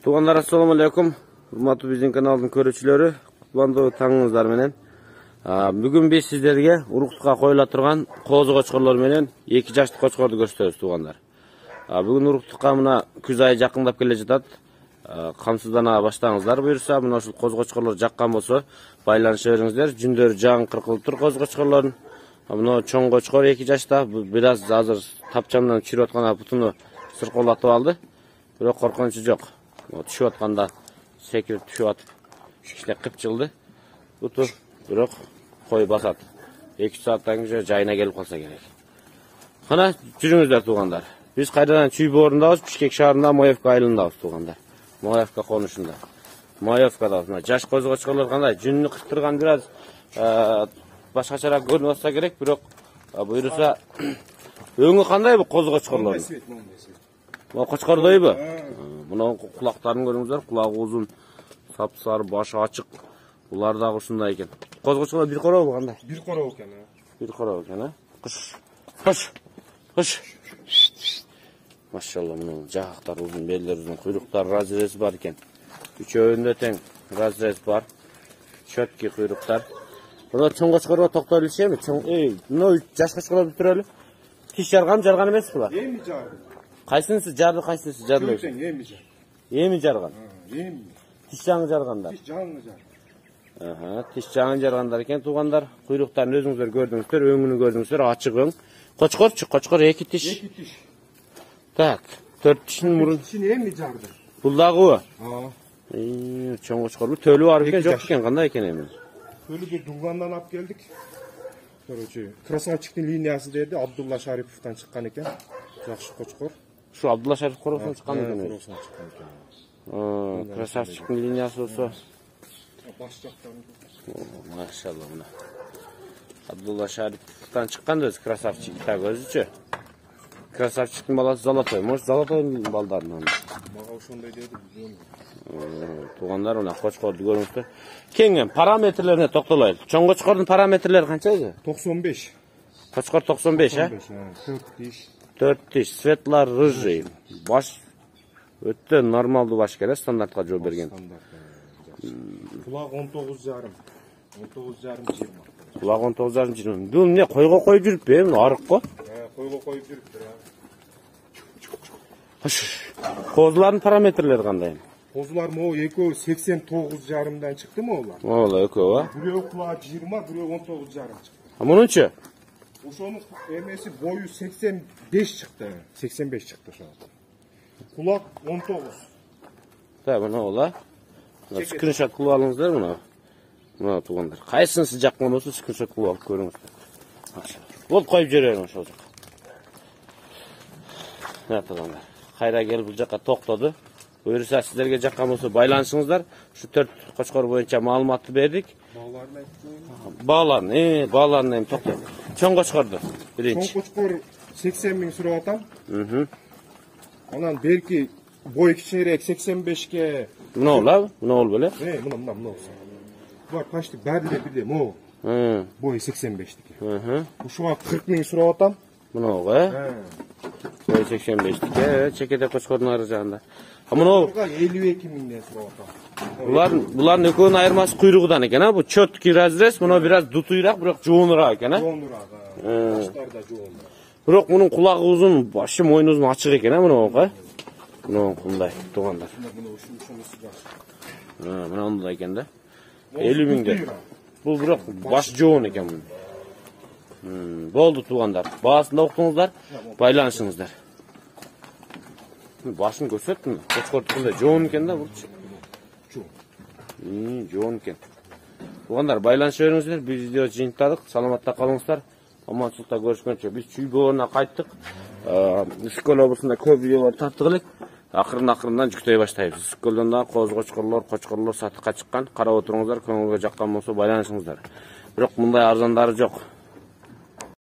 Tuğanlar, assalamu alaikum. Hurmatly bizning kanalın көрүүчүлөрү, кубандуу таңыңыздар менен. Бүгүн биз сиздерге уруктукка коюла турган козу кочкорлор менен 2 жаштык кочкорду көрсөтөбүз, тугандар. Бүгүн уруктукка мына күз айы жакындап келе жатат. Камсыздана баштаңыздар буюрса, мына ушул козу кочкорлор жаккан болсо, байланыша бериңиздер. Жүндөрү жагын кыркылып тур козу кочкорлордун. Мына чоң кочкор 2 жашта, бир аз азыр тапчамдан чиреп аткан бутуну сырколатып алды. Бирок коркунучу жок. Түшүп атканда секирип түшүп атып кичине кыпчылды. Буту бирок кой басат. 2 сааттан кийин жайына келип калса керек. Кана жүрүңүздөр тугандар. Биз кайрадан Чүй боорындабыз, Бишкек шаарында Моевка айылындабыз тугандар. Моевка конушунда. Моевкада мына жаш козу кочкорлор кандай жүнүнү кырктырган бир аз башкачараак көрүнүп атса керек, бирок буюрса өңү кандай бу козу кочкорлордун? Мына кочкордойбу? Мына кулактарын көрүңүздөр, кулагы узун, сапсары, башы ачык. Булар дагы ушундай экен. Козу кочкорлор бир коробу кандай? Бир короб экен. Бир короб экен, Кыш. Кыш. Кыш. Машалла, мына жактар узун, белдер узун, куйруктар разрез бар экен. Үчөөндө тең разрез бар. Чөткү куйруктар. Мына чоң кочкорго токтолуп элишеби? Мына жаш кочкорлорду турелү. Тиш жарган эмес булар? Эми жарды. Кайсынысы жарды, кайсынысы жарды? Эми жарды. Эми жарган. Эми. Тиш жаңы жаргандар. Тиш жаңы жарды. Тиш жаңы жаргандар экен тугандар. Куйруктарын өзүңүздөр көрдүңүздөр, өңүнү көрдүңүздөр, ачык өң. Кочкорчу, кочкор 2 тиш. 2 тиш. Так, 4 тишин мурун. Тишин эми жарды. Бул дагыбы? Чоң кочкор. Төлү бар экен, жок экен, кандай экен эми? Төлүгө Дугандан алып келдик. Короче, красавчиктин линиясы деди, Абдулла Шариповтан чыккан экен. Жакшы кочкор. Şu Abdullah Şerif Koros'un çıkan mı? Krasavçık'ın linyası olsa. Maşallah buna. Abdullah Şerif'ten çıkan da Krasavçık da gözücü. Krasavçık'ın balası Zalatoymuş. Zalatoy'un baldarından. Mağa uşonday dedi. Tuğanlar ona koçkordu görmüştür. Kengen parametrelerine toktalayın. Çoğun koçkordun parametreleri kaçaydı? 95. Koçkor 95 ha? 4 diş. 4 diş, svetlar rıжий. Baş ötte normaldu baş kere standartga жооп берген. Kulak 19,5. 19,5 20. Kulak 19,5 20. Bu ne koyga koyup жүрүп be? Arık ko? Koyga koyup жүрүптүр. Kozların parametreleri kanday? Kozlar mo ekөө 89,5dan çıktı mı olar? Ola ekөө ha. Bирөө kulağı 20, bирөө 19,5 çıktı. Mununçu? Uşonun emesi boyu 85 çıktı. 85 çıktı şu an. Kulak 19. Tabi ne ola? Screenshot kılıp alыңыздар mına. Mına tuğanlar. Kayсын sıcak olsa screenshot kılıp alıp görüңüzдөр. Bol koyup жүрөйүн ошол жака. Ne tuğanlar. Kayra gelip bu jaka toktады. Buyursa sizlerge jakkan bolsa байланышыңыздар. Şu 4 koçkor boyunca malumatты berdik. Bağlarını hem toktu. Çoğun koçkordu birinci. Çoğun koçkor 80 bin sürü atan. Anan belki boy kiçinerek 85'ke. Ne ola? Ne ol böyle? Buna olsa. Var kaçtı? Berdi de mo. Boy 85'lik. Bu şu an 40 bin sürü atan. Bu ne ola? Boy 85'lik. Evet, çekede koçkorun arayacağında. Ama o 52 binden sürü atan. Buların ekönün ayırması kuyruğudan eken ha. Bu çötkü razres, bunu biraz dutuyrak, bırak çoğunluğa eken ha. Çoğunluğa. Başlar da çoğunluğa. Bırak bunun kulağı uzun, başı moynu uzun açık eken ha. Bunu oka. Bunu kunday, tuğanlar. Bunu onda eken de. 50 binde. Bu bırak baş çoğun eken bunun. Boldu tuğanlar. Bağısında okuduğunuzlar, baylanışınızlar. Başını göstertin mi? Koçkortukunda çoğun eken de burç. Жоон экен. Тугандар, байланыша бериңиздер. Биз видео жыйынтадык. Саламатта калыңыздар. Аманчылыкта көрүшкөнчө биз Чүй бооруна кайттык. Үскөл облусунда көп видеолор тарттык элек. Акырын-акырындан жүктөй баштайбыз. Үскөлдөн да козу кочкорлор сатыкка чыккан. Карап отуруңуздар, көңүлгө жаккан болсо байланышыңыздар. Бирок мындай арзандары жок.